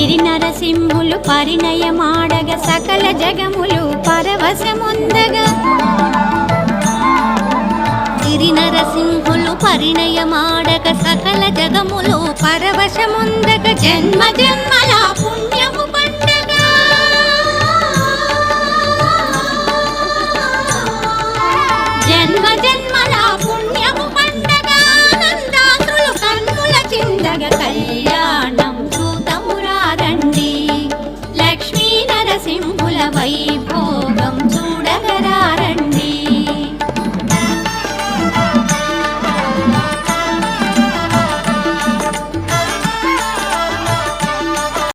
గిరి నరసింహులు పరిణయమాడగ సకల జగములు పరవశముందగా గిరి నరసింహులు పరిణయమాడగ సకల జగములు పరవశముందగ జన్మ జన్మల